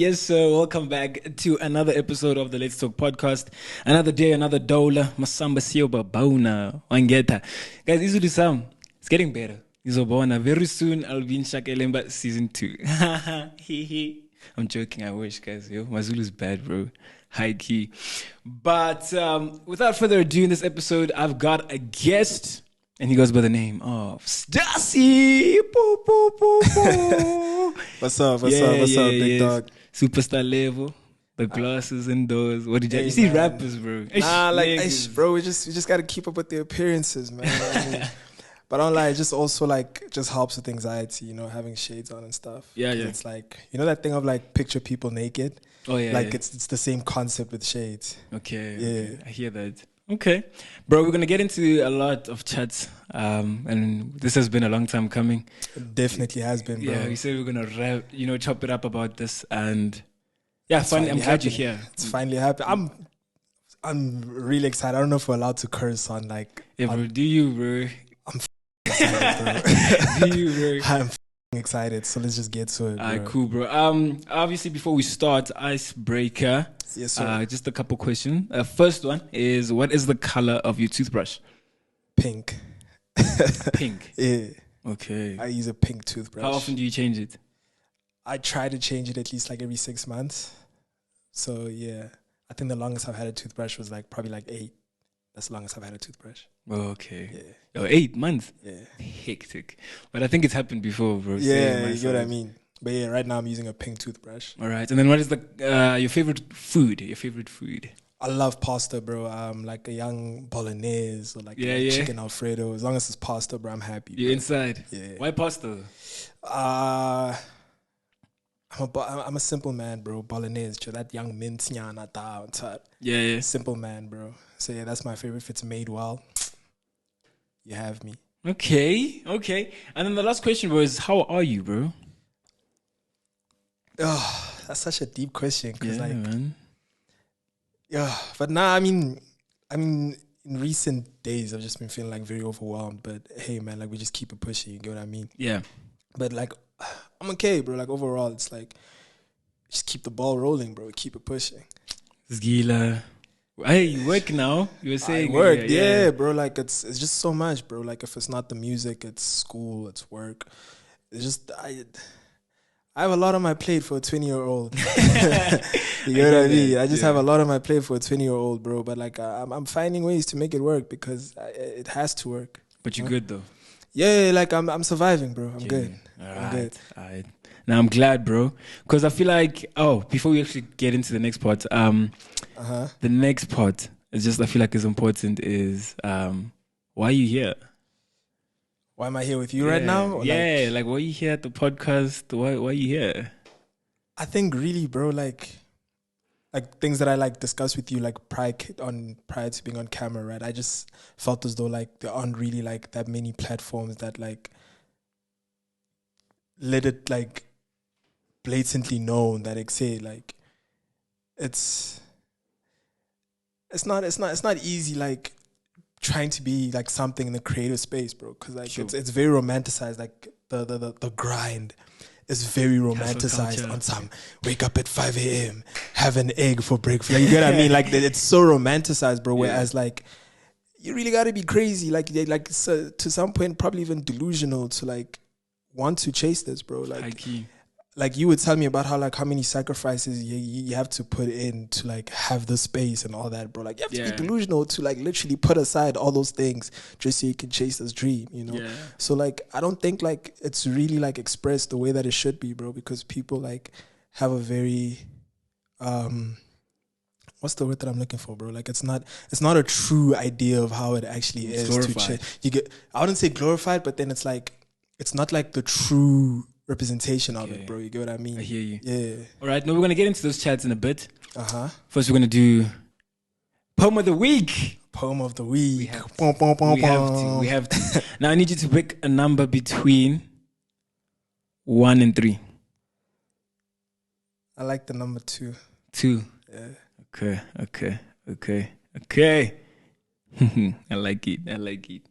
Yes, sir. Welcome back to another episode of the Let's Talk podcast. Another day, another dola. Masamba sio babauna. Wangeta. Guys, this is Sam. It's getting better. Izobona. Very soon, I'll be in Shakalemba season 2. I'm joking. I wish, guys. Yo, my Zulu's bad, bro. High key. But without further ado, in this episode, I've got a guest. And he goes by the name of Stussy. Boo, boo, boo, boo. What's up, big dog? Superstar level. The glasses indoors. What did you see? Rappers, bro. Bro, we just gotta keep up with the appearances, man. I mean, but I don't lie, it just also just helps with anxiety, having shades on and stuff. Yeah. It's like, that thing of picture people naked. Oh yeah. It's the same concept with shades. Okay. Yeah. I hear that. Okay. Bro, we're going to get into a lot of chats. And this has been a long time coming. It definitely has been, bro. Yeah, we said we're going to chop it up about this. And yeah, finally, I'm glad you're here. It's finally happened. I'm really excited. I don't know if we're allowed to curse on Yeah, bro, do you, bro? I'm excited, bro. Do you, bro? I'm excited. So let's just get to it, bro. Alright, cool, bro. Obviously, before we start, icebreaker. Yes, sir. Just a couple questions. First one is, what is the color of your toothbrush? Pink. Pink? Yeah. Okay. I use a pink toothbrush. How often do you change it? I try to change it at least every 6 months. So, yeah. I think the longest I've had a toothbrush was probably 8. That's the longest I've had a toothbrush. Okay. Yeah. 8 months? Yeah. Hectic. But I think it's happened before, bro. Yeah, you know what I mean. But yeah, right now I'm using a pink toothbrush. All right. And then what is your favorite food? I love pasta, bro. Like a young bolagnese or chicken Alfredo. As long as it's pasta, bro, I'm happy. You're inside? Yeah. Why pasta? I'm a simple man, bro. Bolognese, that young mint nyana da on top. Yeah. Simple man, bro. So yeah, that's my favorite. If it's made well, you have me. Okay. And then the last question was, how are you, bro? Oh, that's such a deep question. Man. Yeah, but nah, I mean, in recent days, I've just been feeling very overwhelmed. But hey, man, we just keep it pushing. You get what I mean? Yeah. But I'm okay, bro. Overall, it's just keep the ball rolling, bro. Keep it pushing. Zgila. Hey, you work now? You were saying I work, yeah, bro. It's just so much, bro. If it's not the music, it's school, it's work. It's just I have a lot on my plate for a 20-year-old. You know what I mean? I just have a lot on my plate for a 20-year-old, bro. But I'm finding ways to make it work because it has to work. But you're good though. Yeah, I'm surviving, bro. I'm good. I'm good. All right. Now I'm glad, bro, because I feel before we actually get into the next part, the next part is just I feel is important is why are you here? Why am I here with you right now? Or why are you here at the podcast? Why are you here? I think really, bro, things that I discuss with you prior to being on camera, right? I just felt as though there aren't really that many platforms that let it blatantly known that it's not easy trying to be something in the creative space, bro, because it's very romanticized. The grind is very romanticized on some wake up at 5 a.m. have an egg for breakfast. You get what I mean? It's so romanticized, bro. Whereas you really got to be crazy, so, to some point probably even delusional to want to chase this, bro. You would tell me about how many sacrifices you have to put in to have the space and all that, bro. You have to be delusional to literally put aside all those things just so you can chase this dream, Yeah. So I don't think it's really expressed the way that it should be, bro, because people have a very what's the word that I'm looking for, bro? It's not a true idea of how it actually is. Glorified. I wouldn't say glorified, but then it's not the true representation of it, bro. You get what I mean? I hear you. Yeah. All right. Now we're going to get into those chats in a bit. First, we're going to do Poem of the Week. Poem of the Week. We have to. Now I need you to pick a number between 1 and 3. I like the number 2. 2. Yeah. Okay. I like it.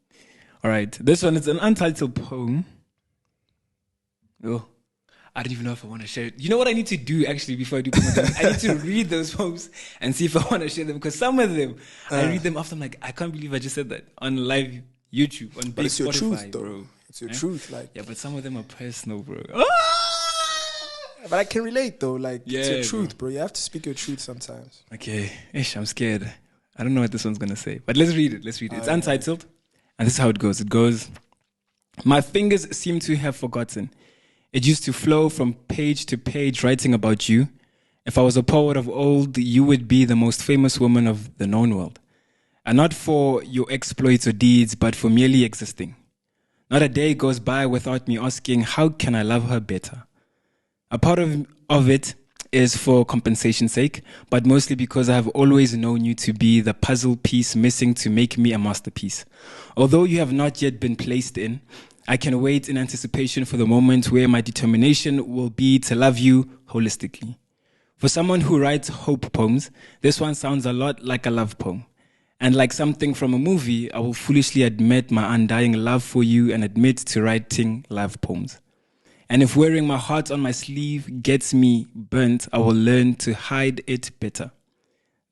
All right. This one is an untitled poem. Oh, I don't even know if I want to share it. You know what I need to do actually before I do poems? I need to read those poems and see if I want to share them, because some of them I read them after I'm like, I can't believe I just said that on live YouTube on big it's your Spotify, truth, though. bro. It's your truth, like. Yeah, but some of them are personal, bro. But I can relate though, like it's your Yeah, truth, bro. You have to speak your truth sometimes. Okay, ish, I'm scared. I don't know what this one's gonna say, but let's read it. It's untitled, and this is how it goes. It goes, my fingers seem to have forgotten. It used to flow from page to page writing about you. If I was a poet of old, you would be the most famous woman of the known world. And not for your exploits or deeds, but for merely existing. Not a day goes by without me asking, how can I love her better? A part of it is for compensation's sake, but mostly because I have always known you to be the puzzle piece missing to make me a masterpiece. Although you have not yet been placed in, I can wait in anticipation for the moment where my determination will be to love you holistically. For someone who writes hope poems, this one sounds a lot like a love poem. And like something from a movie, I will foolishly admit my undying love for you and admit to writing love poems. And if wearing my heart on my sleeve gets me burnt, I will learn to hide it better.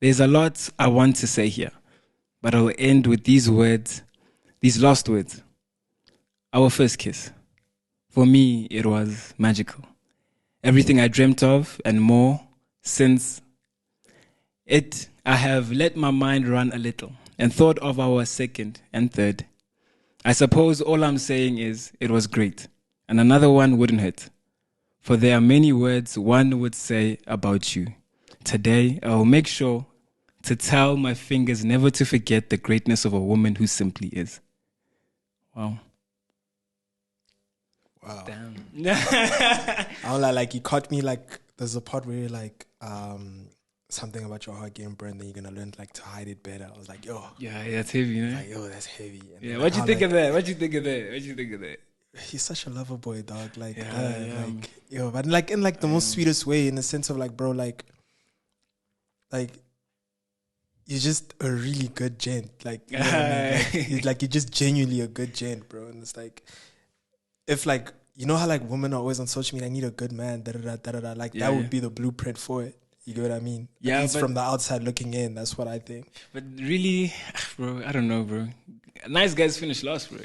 There's a lot I want to say here, but I will end with these words, these last words. Our first kiss. For me, it was magical. Everything I dreamt of and more. Since it, I have let my mind run a little and thought of our second and third. I suppose all I'm saying is it was great. And another one wouldn't hurt. For there are many words one would say about you. Today, I will make sure to tell my fingers never to forget the greatness of a woman who simply is. Wow. Wow. Damn. I'm like, you caught me, like, there's a part where you're like, something about your heart getting burned, then you're gonna learn like to hide it better. I was like, yo. Yeah, that's heavy, you know? Like, yo, that's heavy. And yeah, what'd you think of that? What'd you think of that? He's such a lover boy, dog. Like, yeah. like, yo, but like in like the most sweetest way, in the sense of like, bro, like you're just a really good gent. Like, you know what I mean? Like you're just genuinely a good gent, bro. And it's like, if like, you know how like women are always on social media, I need a good man, da-da-da. Like that would be the blueprint for it. You get what I mean? Yeah, it's from the outside looking in. That's what I think. But really, bro, I don't know, bro. Nice guys finish last, bro.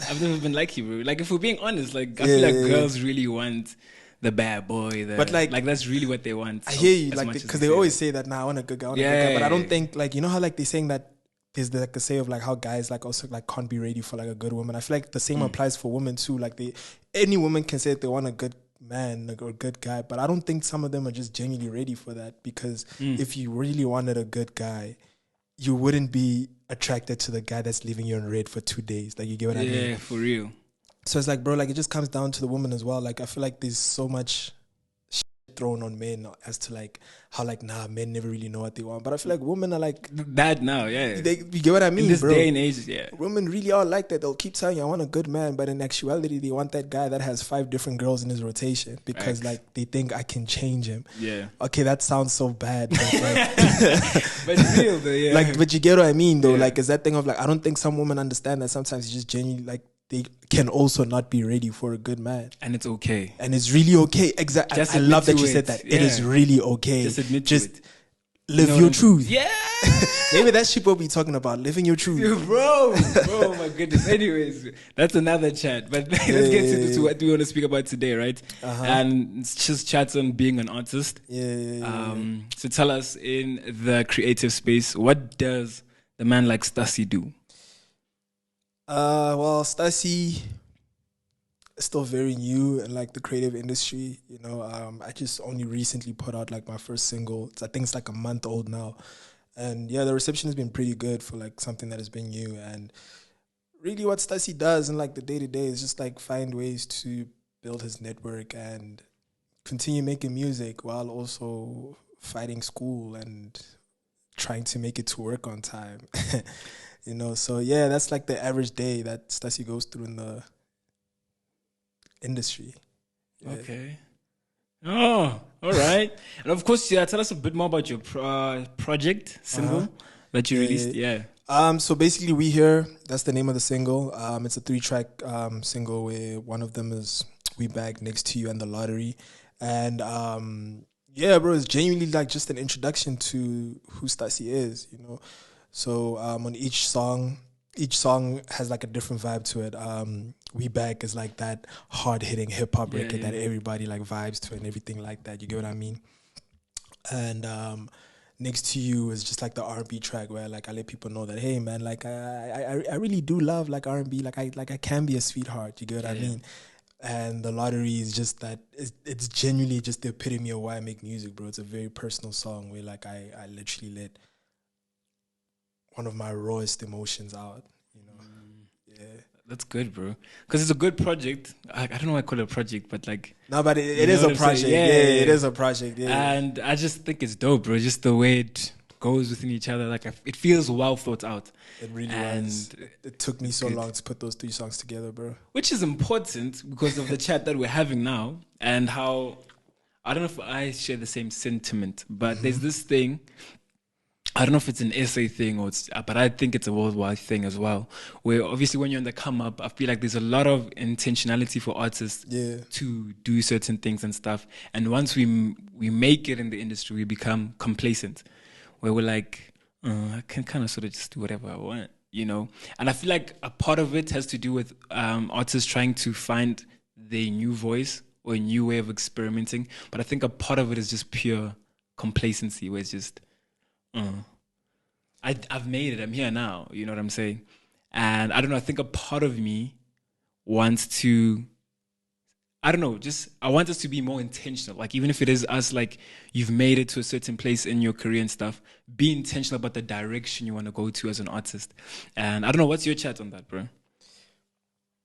I've never been like you, bro. Like, if we're being honest, like, I feel like girls really want the bad boy. But like that's really what they want. I hear you, like, because they always say that, nah, I want a good guy, But I don't think, like, you know how, like, they're saying that there's like the say of, like, how guys, like, also, like, can't be ready for, like, a good woman. I feel like the same applies for women, too. Like, any woman can say that they want a good man, like, or a good guy, but I don't think some of them are just genuinely ready for that, because if you really wanted a good guy, you wouldn't be attracted to the guy that's leaving you in red for 2 days. Like, you get what I mean? Yeah, for real. So it's like, bro, like, it just comes down to the woman as well. Like, I feel like there's so much shit thrown on men as to, like, how, like, nah, men never really know what they want. But I feel like women are like that now, yeah. You get what I mean, in this bro? day and age, yeah. Women really are like that. They'll keep telling you, I want a good man, but in actuality, they want that guy that has 5 different girls in his rotation because, like, they think I can change him. Yeah. Okay, that sounds so bad. But, like, but it's real, though, yeah. Like, but you get what I mean, though. Yeah. Like, it's that thing of, like, I don't think some women understand that sometimes you just genuinely, like, they can also not be ready for a good man. And it's okay. And it's really okay. Exactly. I love that you said that. Yeah. It is really okay. Just admit to it. Live your truth. Yeah. Maybe that shit what we're talking about. Living your truth. Bro, my goodness. Anyways, that's another chat. But let's get to what we want to speak about today, right? And it's just chats on being an artist. So tell us, in the creative space, what does the man like Stussy do? Well, Stussy is still very new in, like, the creative industry. You know, I just only recently put out, like, my first single. I think it's like a month old now. And yeah, the reception has been pretty good for, like, something that has been new. And really what Stussy does in, like, the day-to-day is just, like, find ways to build his network and continue making music while also fighting school and trying to make it to work on time. You know, so yeah, that's like the average day that Stussy goes through in the industry. Yeah. Okay. Oh, all right. And of course, tell us a bit more about your project single that you released. Yeah. So basically, We Here, that's the name of the single. It's a 3-track single where one of them is We Back, Next to You, and The Lottery. And yeah, bro, it's genuinely like just an introduction to who Stussy is, you know. So on each song has like a different vibe to it. We Back is like that hard-hitting hip-hop record that everybody like vibes to and everything like that. You get what I mean? And Next to You is just like the R&B track where like I let people know that, hey man, like I really do love like R&B, like I can be a sweetheart. You get what I mean? And The Lottery is just that it's genuinely just the epitome of why I make music, bro. It's a very personal song where like I literally let one of my rawest emotions out, you know. Yeah. That's good, bro. Because it's a good project. I don't know why I call it a project, but like... No, but it is a project. Yeah, it is a project. Yeah. And I just think it's dope, bro. Just the way it goes within each other. Like, it feels well thought out. It really was. It took me so long to put those 3 songs together, bro. Which is important because of the chat that we're having now and how... I don't know if I share the same sentiment, but there's this thing... I don't know if it's an SA thing but I think it's a worldwide thing as well. Where obviously when you're on the come up, I feel like there's a lot of intentionality for artists to do certain things and stuff. And once we make it in the industry, we become complacent, where we're like, I can kind of sort of just do whatever I want, you know. And I feel like a part of it has to do with artists trying to find their new voice or a new way of experimenting. But I think a part of it is just pure complacency, where it's just. I've made it. I'm here now. You know what I'm saying? And I don't know. I think a part of me wants to, I don't know, I want us to be more intentional. Like, even if it is us, like, you've made it to a certain place in your career and stuff, be intentional about the direction you want to go to as an artist. And I don't know, what's your chat on that, bro?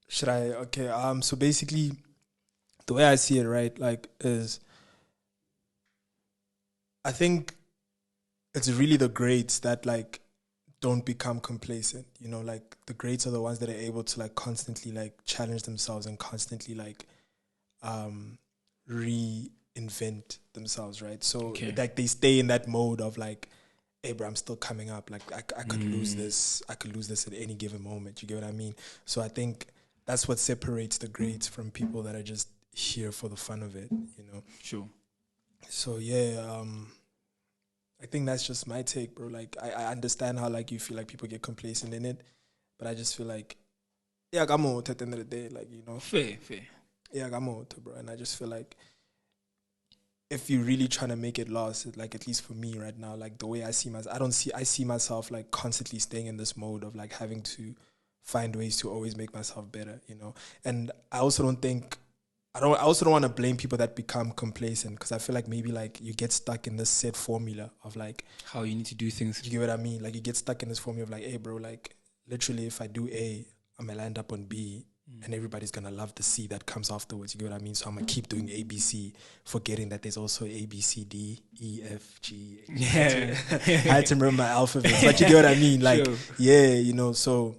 Should I? Okay. So basically, the way I see it, right, like, is I think it's really the greats that like don't become complacent, you know, like the greats are the ones that are able to like constantly like challenge themselves and constantly like reinvent themselves, right? So like they stay in that mode of like, hey bro, I'm still coming up, like I could lose this at any given moment, you get what I mean? So I think that's what separates the greats from people that are just here for the fun of it, you know? Sure. So yeah, I think that's just my take, bro. Like, I understand how, like, you feel like people get complacent in it, but I just feel like, yeah, I'm out at the end of the day, like, you know. Fair. Yeah, I'm out, bro. And I just feel like if you're really trying to make it last, like, at least for me right now, like, the way I see myself, I see myself, like, constantly staying in this mode of, like, having to find ways to always make myself better, you know. And I also don't want to blame people that become complacent, because I feel like maybe like you get stuck in this set formula of like how you need to do things. You get what I mean? Like you get stuck in this formula of like, hey bro, like literally if I do A, I'm gonna land up on B, and everybody's gonna love the C that comes afterwards. You get what I mean? So I'm gonna keep doing A, B, C, forgetting that there's also A, B, C, D, E, F, G. Yeah. I had to remember my alphabet, but you get what I mean? Like, yeah, you know, so.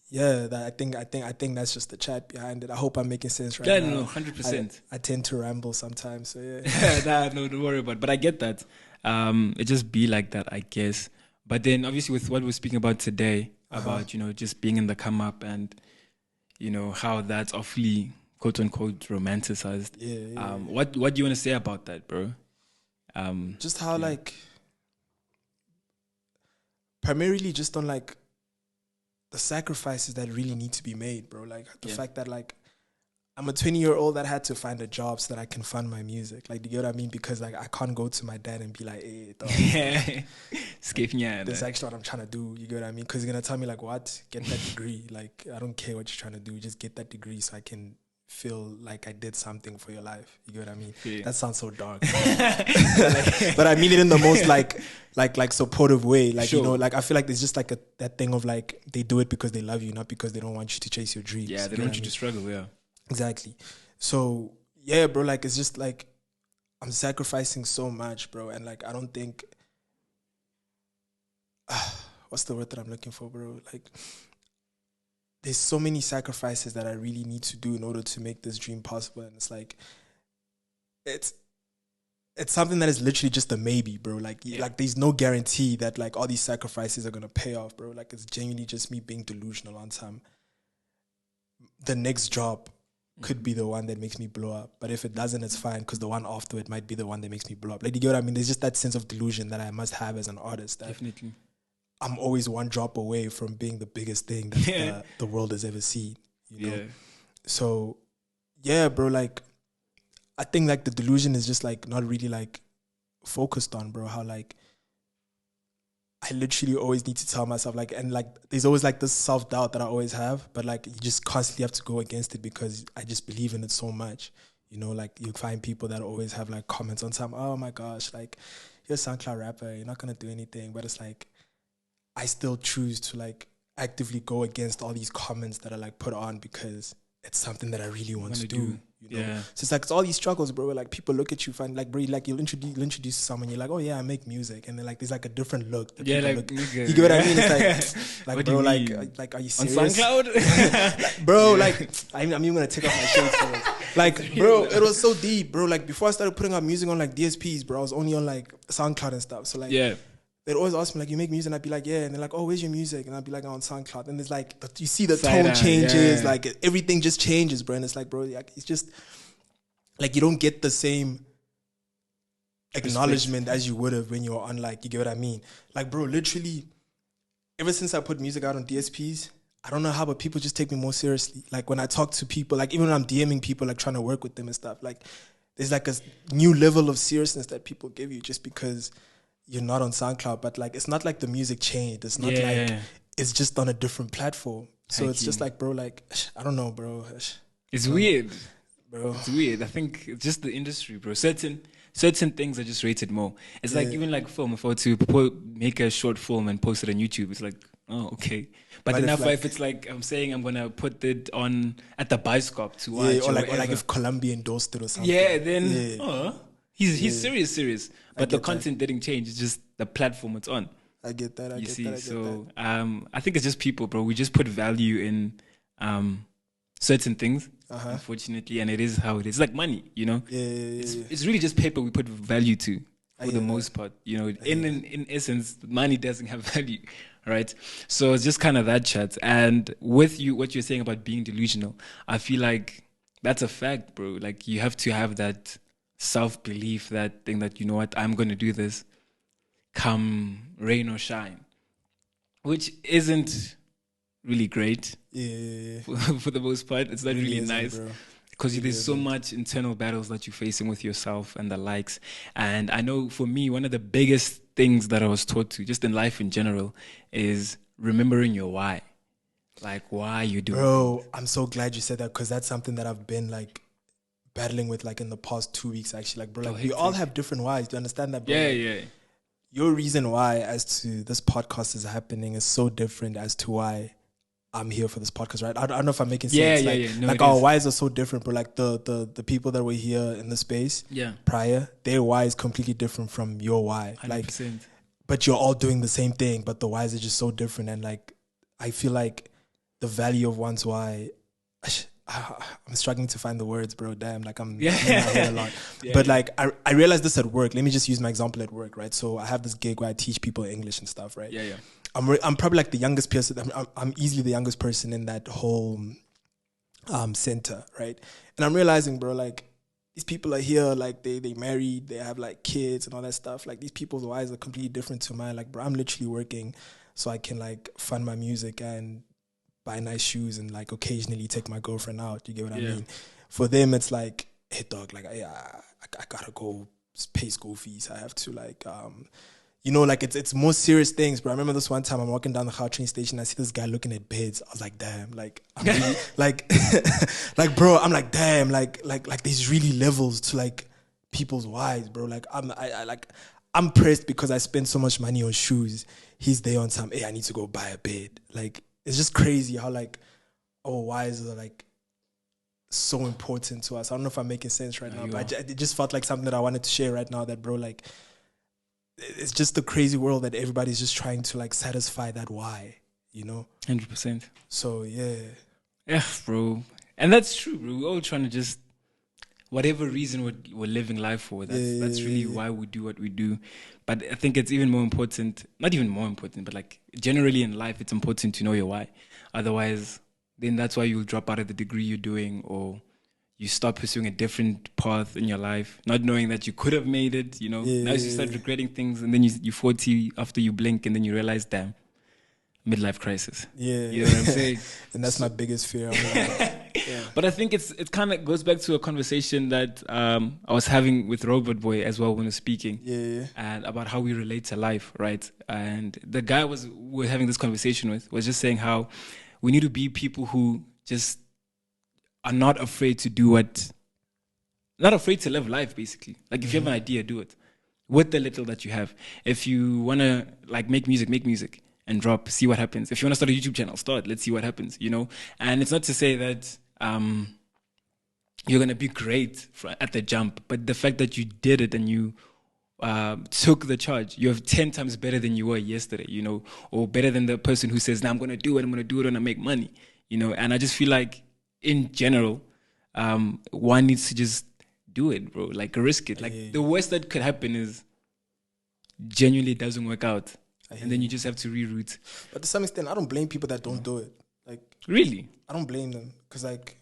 Yeah, I think that's just the chat behind it. I hope I'm making sense right now. Yeah, no, 100%. I tend to ramble sometimes, so yeah. No, don't worry about it. But I get that. It just be like that, I guess. But then obviously with what we're speaking about today, about, you know, just being in the come up and, you know, how that's awfully quote unquote romanticized. Yeah. What do you want to say about that, bro? Just how like primarily just on like the sacrifices that really need to be made, bro. Like the fact that like I'm a 20-year-old that had to find a job so that I can fund my music. Like, do you get what I mean? Because like I can't go to my dad and be like, hey, dog, this is actually what I'm trying to do. You get what I mean? Because he's gonna tell me like, what? Get that degree. Like, I don't care what you're trying to do. Just get that degree so I can feel like I did something for your life. You get what I mean? Yeah. That sounds so dark. But I mean it in the most like supportive way. Like, you know, like I feel like there's just like that thing of like they do it because they love you, not because they don't want you to chase your dreams. Yeah, they don't want you to struggle, yeah. Exactly. So yeah, bro, like it's just like I'm sacrificing so much, bro. And like I don't think what's the word that I'm looking for, bro? Like there's so many sacrifices that I really need to do in order to make this dream possible. And it's like it's something that is literally just a maybe, bro. Like like there's no guarantee that like all these sacrifices are gonna pay off, bro. Like it's genuinely just me being delusional on the next job could be the one that makes me blow up. But if it doesn't, it's fine, because the one after it might be the one that makes me blow up. Like, you get what I mean? There's just that sense of delusion that I must have as an artist. Definitely. I'm always one drop away from being the biggest thing that the world has ever seen. You know? Yeah. So, yeah, bro, like, I think, like, the delusion is just, like, not really, like, focused on, bro, how, like, I literally always need to tell myself, like, and, like, there's always, like, this self-doubt that I always have, but, like, you just constantly have to go against it because I just believe in it so much. You know, like, you find people that always have, like, comments on time, oh, my gosh, like, you're a SoundCloud rapper, you're not going to do anything. But it's, like, I still choose to, like, actively go against all these comments that are, like, put on because it's something that I really want to do. You know? Yeah. So it's like, it's all these struggles, bro, where, like, people look at you, find, like, bro, like, you'll introduce someone, you're like, oh yeah, I make music, and then, like, there's, like, a different look that people like, look, nigga. you get what I mean? It's like bro, like, are you serious? On SoundCloud? Like, bro, like, I'm even gonna take off my shades for it. Like, bro, it was so deep, bro. Like, before I started putting out music on, like, DSPs, bro, I was only on, like, SoundCloud and stuff. So, like, they'd always ask me, like, you make music? And I'd be like, yeah. And they're like, oh, where's your music? And I'd be like, on SoundCloud. And it's like, you see the tone changes, like, everything just changes, bro. And it's like, bro, like, it's just, like, you don't get the same acknowledgement as you would have when you're on, like, you get what I mean? Like, bro, literally, ever since I put music out on DSPs, I don't know how, but people just take me more seriously. Like, when I talk to people, like, even when I'm DMing people, like, trying to work with them and stuff, like, there's, like, a new level of seriousness that people give you just because you're not on SoundCloud. But, like, it's not like the music changed. It's not like it's just on a different platform. So it's just like, bro, like, I don't know, bro. It's weird. Bro. It's weird. I think it's just the industry, bro. Certain things are just rated more. It's like, even like film, if I were to make a short film and post it on YouTube, it's like, oh, okay. But then if it's like, I'm saying I'm going to put it on at the Bioscope to watch. Or like if Columbia endorsed it or something. Yeah, then, he's serious. But the content didn't change. It's just the platform it's on. I get that. I get that. So I think it's just people, bro. We just put value in certain things, unfortunately, and it is how it is. It's like money, you know? It's really just paper we put value to for the most part. You know, in essence, money doesn't have value, right? So it's just kind of that chat. And with you, what you're saying about being delusional, I feel like that's a fact, bro. Like, you have to have that self-belief, that thing that, you know what, I'm going to do this come rain or shine, which isn't really great for the most part. It's not really nice because there's so much internal battles that you're facing with yourself and the likes. And I know for me, one of the biggest things that I was taught to, just in life in general, is remembering your why. Like, why you do it. Bro, I'm so glad you said that, because that's something that I've been, like, battling with, like, in the past 2 weeks, actually. Like, bro, like, we all have different whys. Do you understand that, bro? Yeah. Your reason why as to this podcast is happening is so different as to why I'm here for this podcast, right? I don't know if I'm making sense. No, like, our whys are so different, but, like, the people that were here in the space prior, their why is completely different from your why. 100%. Like, but you're all doing the same thing, but the whys are just so different. And, like, I feel like the value of one's why, I'm struggling to find the words, bro. Damn, like, I'm in my head a lot. But like, I realized this at work. Let me just use my example at work, right? So I have this gig where I teach people English and stuff, right? I'm probably like the youngest person. I'm easily the youngest person in that whole center, right? And I'm realizing, bro, like, these people are here, like, they married, they have, like, kids and all that stuff. Like, these people's lives are completely different to mine. Like, bro, I'm literally working so I can, like, fund my music and buy nice shoes and, like, occasionally take my girlfriend out. You get what I mean? For them, it's like, hey, dog, like, I gotta go pay school fees. I have to, like, you know, like, it's more serious things. But I remember this one time I'm walking down the train station. I see this guy looking at beds. I was like, damn, like, I'm really, like, like, bro, I'm like, damn, like, there's really levels to, like, people's whys, bro. Like, I'm pressed because I spend so much money on shoes. He's there on some, hey, I need to go buy a bed. Like, it's just crazy how, like, our whys are, like, so important to us. I don't know if I'm making sense right now, but it just felt like something that I wanted to share right now, that, bro, like, it's just the crazy world that everybody's just trying to, like, satisfy that why, you know? 100%. So, yeah. Yeah, bro. And that's true, bro. We're all trying to just, whatever reason we're living life for, that's really why we do what we do. But I think it's even more important, not even more important, but, like, generally in life, it's important to know your why. Otherwise, then that's why you'll drop out of the degree you're doing, or you start pursuing a different path in your life, not knowing that you could have made it, you know. Now you start regretting things, and then you're 40 after you blink, and then you realize, damn, midlife crisis. Yeah. You know what I'm saying? And that's my biggest fear. But I think it kind of goes back to a conversation that I was having with Robot Boy as well when we were speaking. And about how we relate to life, right? And the guy we're having this conversation with was just saying how we need to be people who just are not afraid to do not afraid to live life, basically. Like if you have an idea, do it with the little that you have. If you want to like make music and drop, see what happens. If you want to start a YouTube channel, start, let's see what happens, you know? And it's not to say that you're going to be great at the jump, but the fact that you did it and you took the charge, you're 10 times better than you were yesterday, you know, or better than the person who says, nah, I'm going to do it and I make money, you know? And I just feel like in general, one needs to just do it, bro. Like risk it. Like the worst that could happen is genuinely doesn't work out. And then you just have to reroute. But to some extent, I don't blame people that don't do it. Like, really? I don't blame them. Because, like,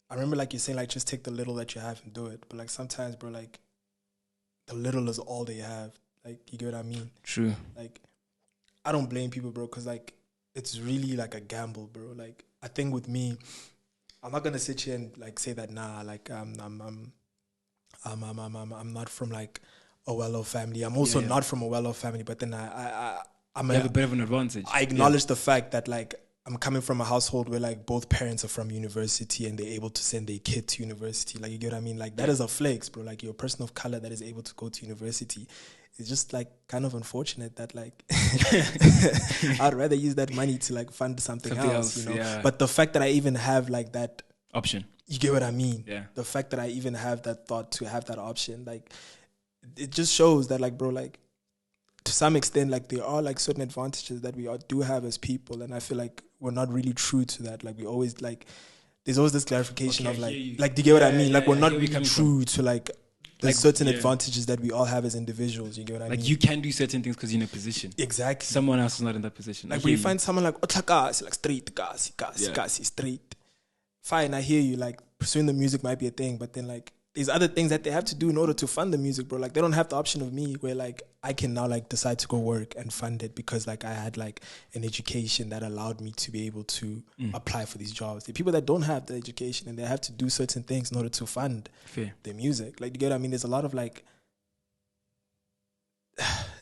I remember, like, you're saying, like, just take the little that you have and do it. But, like, sometimes, bro, like, the little is all they have. Like, you get what I mean? True. Like, I don't blame people, bro, because, like, it's really, like, a gamble, bro. Like, I think with me, I'm not going to sit here and, like, say that, nah, like, I'm not from, like, a well-off family. I'm also not from a well-off family, but then I'm you have a bit of an advantage. I acknowledge the fact that like I'm coming from a household where like both parents are from university and they're able to send their kid to university. Like you get what I mean? Like that is a flex, bro. Like you're a person of color that is able to go to university. It's just like kind of unfortunate that like I'd rather use that money to like fund something else, you know. Yeah. But the fact that I even have like that option, you get what I mean? Yeah. The fact that I even have that thought to have that option, like it just shows that like, bro, like to some extent, like there are like certain advantages that we do have as people, and I feel like we're not really true to that. Like we always like, there's always this clarification of like do you get what I mean? Like we're not really true to like there's certain advantages that we all have as individuals. You get what I mean? Like you can do certain things because you're in a position. Exactly. Someone else is not in that position. Like when you find someone like Otlakasi, like straight kasi, straight. Fine, I hear you. Like pursuing the music might be a thing, but then like there's other things that they have to do in order to fund the music, bro. Like they don't have the option of me where like I can now like decide to go work and fund it because like I had like an education that allowed me to be able to apply for these jobs. The people that don't have the education and they have to do certain things in order to fund their music. Like you get what I mean? There's a lot of like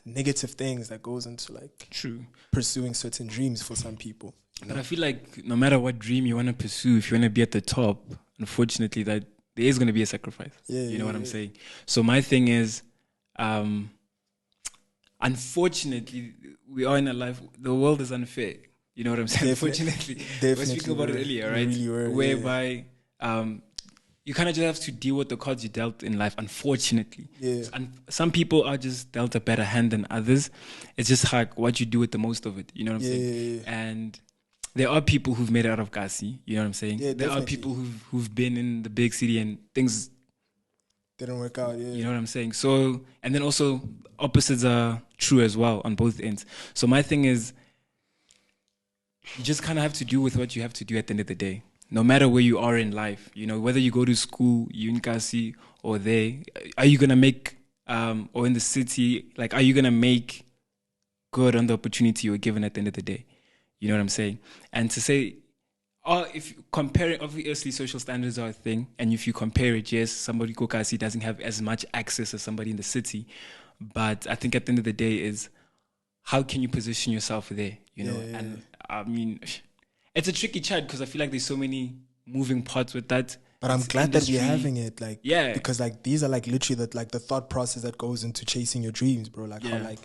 negative things that goes into like pursuing certain dreams for some people. But I feel like no matter what dream you want to pursue, if you want to be at the top, unfortunately that there is going to be a sacrifice. You know what I'm saying? So my thing is, unfortunately, we are in a life, the world is unfair. You know what I'm saying? Unfortunately. We were speaking about it earlier, right? Really whereby you kind of just have to deal with the cards you dealt in life, unfortunately. And some people are just dealt a better hand than others. It's just like what you do with the most of it. You know what I'm saying? And there are people who've made it out of Kasi, you know what I'm saying? There are people who've been in the big city and things didn't work out, You know what I'm saying? So, and then also opposites are true as well on both ends. So my thing is, you just kind of have to do with what you have to do at the end of the day. No matter where you are in life, you know, whether you go to school, you in Kasi or there, are you going to make, or in the city, like, are you going to make good on the opportunity you were given at the end of the day? You know what I'm saying? And to say, if comparing, obviously social standards are a thing, and if you compare it, yes, somebody Kokasi doesn't have as much access as somebody in the city, but I think at the end of the day is, how can you position yourself there? You know, and I mean, it's a tricky chat because I feel like there's so many moving parts with that. But I'm glad that we're having it, like, because like these are like literally the thought process that goes into chasing your dreams, bro. Like how like,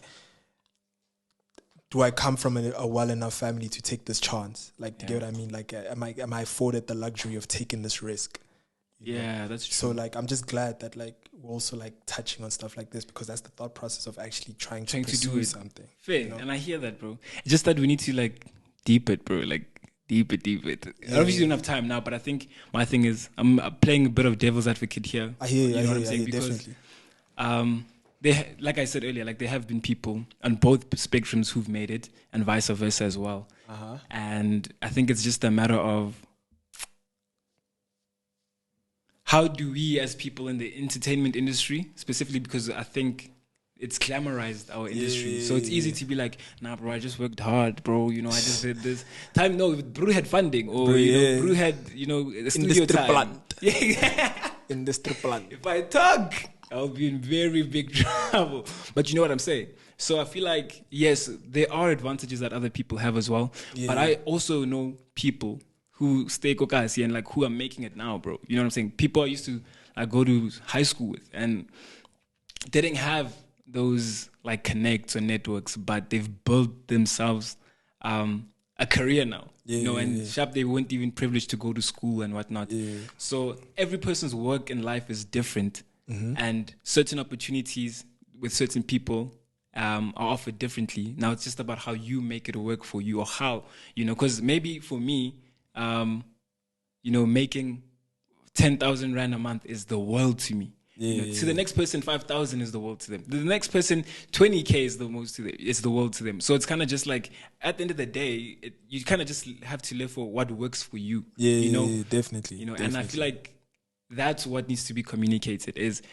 do I come from a well enough family to take this chance? Like, do you get what I mean? Like, am I afforded the luxury of taking this risk? Yeah, that's true. So like, I'm just glad that like we're also like touching on stuff like this because that's the thought process of actually trying to do something. Fair, you know? And I hear that, bro. It's just that we need to like deep it, bro. Like deep it. Obviously, we don't have time now, but I think my thing is I'm playing a bit of devil's advocate here. I hear you. You know what I'm saying? Because like I said earlier, like there have been people on both spectrums who've made it, and vice versa as well. And I think it's just a matter of how do we as people in the entertainment industry, specifically because I think it's glamorized our industry. So it's easy to be like, nah, bro, I just worked hard, bro. You know, I just did this. Bro had funding, or, bro had, a studio time. Industry plan. If I talk, I'll be in very big trouble. But you know what I'm saying? So I feel like, yes, there are advantages that other people have as well. But I also know people who stay kokasi and like who are making it now, bro. You know what I'm saying? People I used to go to high school with and didn't have those like connects or networks, but they've built themselves a career now. Sharp, they weren't even privileged to go to school and whatnot. So every person's work in life is different, and certain opportunities with certain people are offered differently. Now it's just about how you make it work for you, or how, because maybe for me, making 10,000 rand a month is the world to me. To the next person, 5,000 is the world to them. The next person, 20K is the most to them. It's the world to them. So it's kind of just like, at the end of the day, you kind of just have to live for what works for you. Definitely. And I feel like that's what needs to be communicated. Is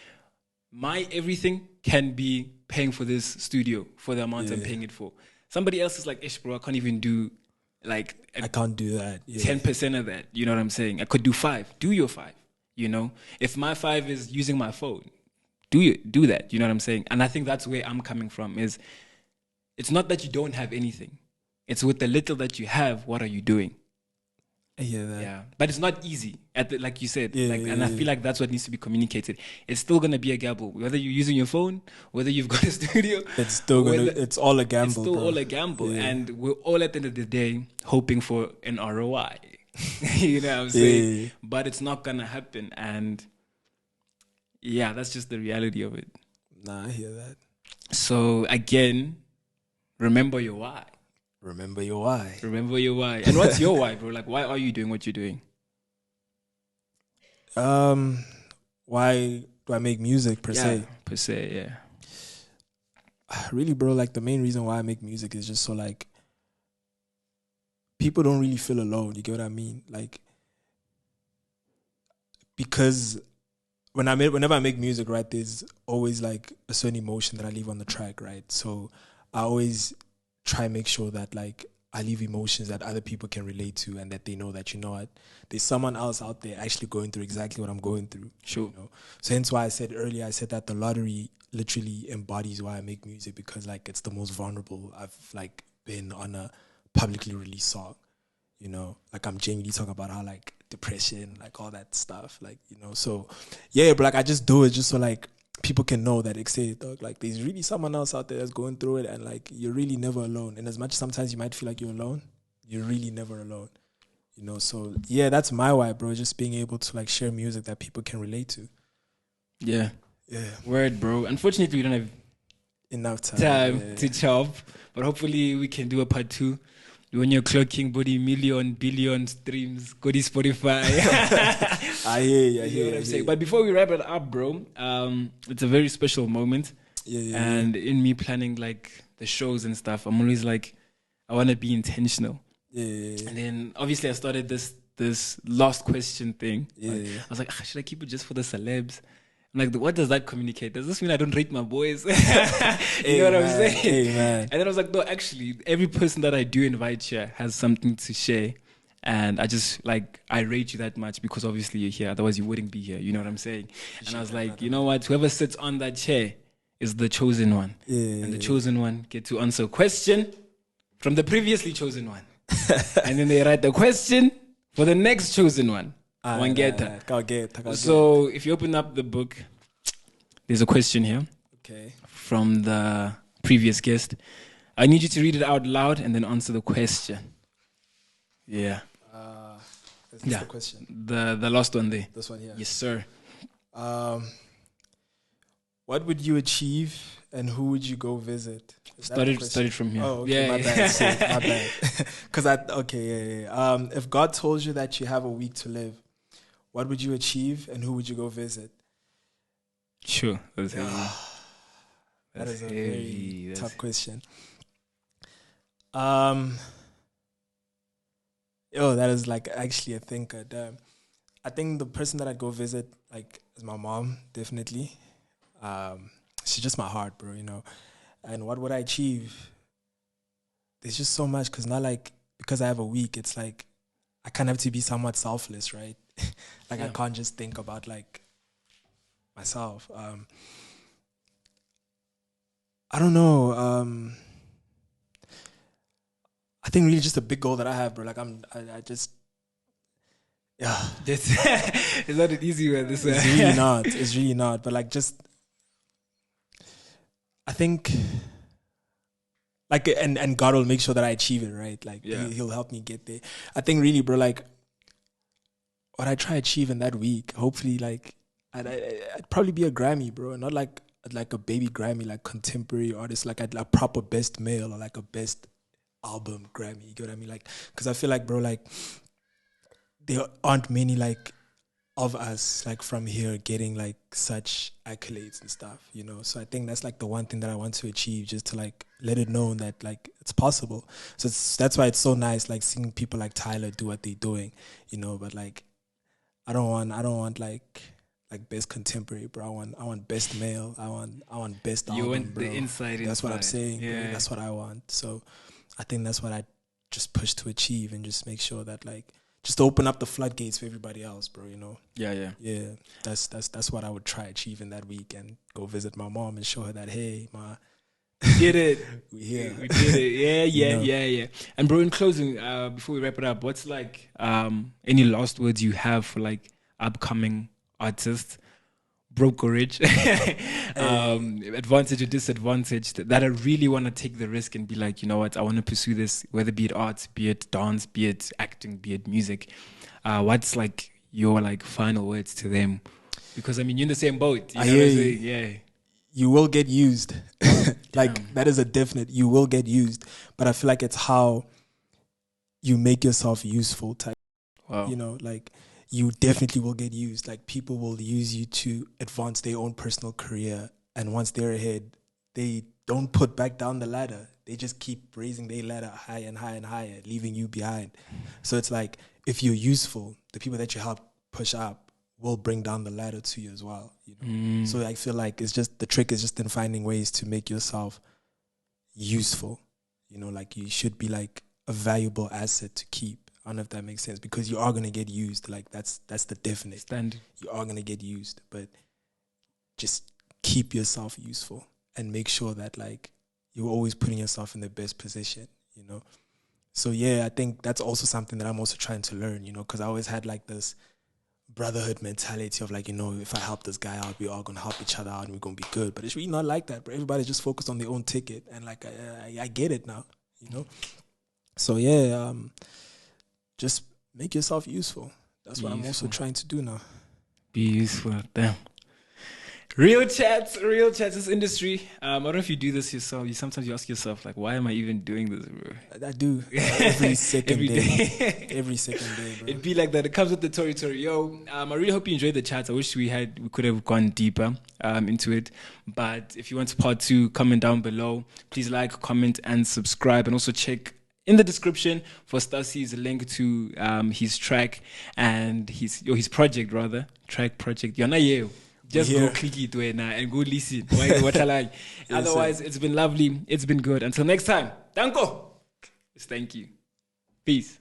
my everything can be paying for this studio for the amount I'm paying it for. Somebody else is like, ish, bro, I can't even do like I can't do that. 10% of that. You know what I'm saying? I could do 5. Do your 5. If my 5 is using my phone, do that. You know what I'm saying? And I think that's where I'm coming from. Is it's not that you don't have anything. It's with the little that you have, what are you doing? I hear that. Yeah, but it's not easy. Like you said, and I feel like that's what needs to be communicated. It's still gonna be a gamble, whether you're using your phone, whether you've got a studio. It's still it's all a gamble. It's still bro. all a gamble, and we're all at the end of the day hoping for an ROI. You know what I'm saying? But it's not gonna happen, and that's just the reality of it. Nah, I hear that. So again, remember your why. Remember your why. Remember your why. And what's your why, bro? Like, why are you doing what you're doing? Why do I make music per se? Per se, yeah. Really, bro, like the main reason why I make music is just so like people don't really feel alone. You get what I mean? Like, because whenever I make music, right, there's always like a certain emotion that I leave on the track, right? So I always try and make sure that like I leave emotions that other people can relate to, and that they know that, you know what, there's someone else out there actually going through exactly what I'm going through. Sure. So hence why I said earlier, I said that the lottery literally embodies why I make music, because like it's the most vulnerable I've like been on a publicly released song. Like I'm genuinely talking about how like depression, like all that stuff, like, so but like I just do it just so like people can know that like there's really someone else out there that's going through it, and like you're really never alone. And as much as sometimes you might feel like you're alone, you're really never alone. So that's my why, bro. Just being able to like share music that people can relate to. Yeah. Word, bro. Unfortunately, we don't have enough time to chop, but hopefully we can do a part 2. When you're clocking body million, billion streams, go to Spotify. I hear you. What I'm saying? But before we wrap it up, bro, it's a very special moment. And in me planning like the shows and stuff, I'm always like, I want to be intentional. And then obviously I started this last question thing. I was like, should I keep it just for the celebs? I'm like, what does that communicate? Does this mean I don't rate my boys? You know what I'm saying? And then I was like, no, actually, every person that I do invite here has something to share. And I just, like, I rate you that much because obviously you're here. Otherwise, you wouldn't be here. You know what I'm saying? And I was like, you know what? Whoever sits on that chair is the chosen one. And the chosen one get to answer a question from the previously chosen one. And then they write the question for the next chosen one. So if you open up the book, there's a question here from the previous guest. I need you to read it out loud and then answer the question. Is this the question? The last one there. This one here. Yes, sir. What would you achieve and who would you go visit? Started from here. Oh, okay, my bad. My bad. Because if God told you that you have a week to live, what would you achieve and who would you go visit? Sure. That is a very tough question. That is like actually a thinker. Damn. I think the person that I'd go visit, like, is my mom, definitely. She's just my heart, bro, you know. And what would I achieve? There's just so much, because not like, because I have a week, it's like, I kind of have to be somewhat selfless, right? Like, I can't just think about, like, myself. I don't know. I think really just a big goal that I have, bro. Like, I just, yeah. It's not an easy one. This It's really not. It's really not. But like, just, I think, like, and God will make sure that I achieve it, right? Like, he'll help me get there. I think really, bro, like, what I try to achieve in that week, hopefully, like, I'd probably be a Grammy, bro. Not like a baby Grammy, like contemporary artist, like a proper best male or like a best album Grammy. You get what I mean? Like, because I feel like, bro, like, there aren't many, like, of us, like, from here getting, like, such accolades and stuff, you know? So I think that's, like, the one thing that I want to achieve, just to, like, let it know that, like, it's possible. So that's why it's so nice, like, seeing people like Tyler do what they're doing, you know? But, like, I don't want, like best contemporary, bro. I want best male. I want best album, you want bro. the inside. That's what I'm saying. Yeah. Bro. That's what I want. So I think that's what I just push to achieve, and just make sure that, like, just open up the floodgates for everybody else, bro. You know. Yeah. That's what I would try achieving that week, and go visit my mom and show her that, hey, ma, did it. we here. We did it. Yeah. You know? And bro, in closing, before we wrap it up, what's like any last words you have for like upcoming artists, brokerage, advantage or disadvantage, that I really want to take the risk and be like, you know what, I want to pursue this, whether be it art, be it dance, be it acting, be it music. What's like your like final words to them? Because I mean, you're in the same boat. You know what I'm saying? Yeah. You will get used. Like, that is a definite, you will get used. But I feel like it's how you make yourself useful type. Wow. You know, like, you definitely will get used. Like, people will use you to advance their own personal career. And once they're ahead, they don't put back down the ladder. They just keep raising their ladder higher and higher and higher, leaving you behind. So it's like, if you're useful, the people that you help push up will bring down the ladder to you as well. You know? So I feel like it's just, the trick is just in finding ways to make yourself useful. You know, like, you should be like a valuable asset to keep. I don't know if that makes sense, because you are going to get used. Like, that's the definite standard. You are going to get used, but just keep yourself useful and make sure that, like, you're always putting yourself in the best position, you know? So yeah, I think that's also something that I'm also trying to learn, you know, because I always had like this brotherhood mentality of like, you know, if I help this guy out, we're all going to help each other out and we're going to be good. But it's really not like that, bro. Everybody's just focused on their own ticket. And like, I get it now, you know? So yeah, just make yourself useful. That's what I'm also trying to do now. Be useful. Damn. Real chats, this industry. I don't know if you do this yourself. Sometimes you ask yourself, like, why am I even doing this, bro? I do. Every second day. Every second day, bro. It'd be like that. It comes with the territory. Yo, I really hope you enjoyed the chat. I wish we could have gone deeper into it. But if you want part 2, comment down below. Please like, comment, and subscribe. And also check in the description for Stussy's link to his track and his project, rather. Track project. You're not here. Just go click it and go listen. Otherwise, it's been lovely. It's been good. Until next time. Thank you. Peace.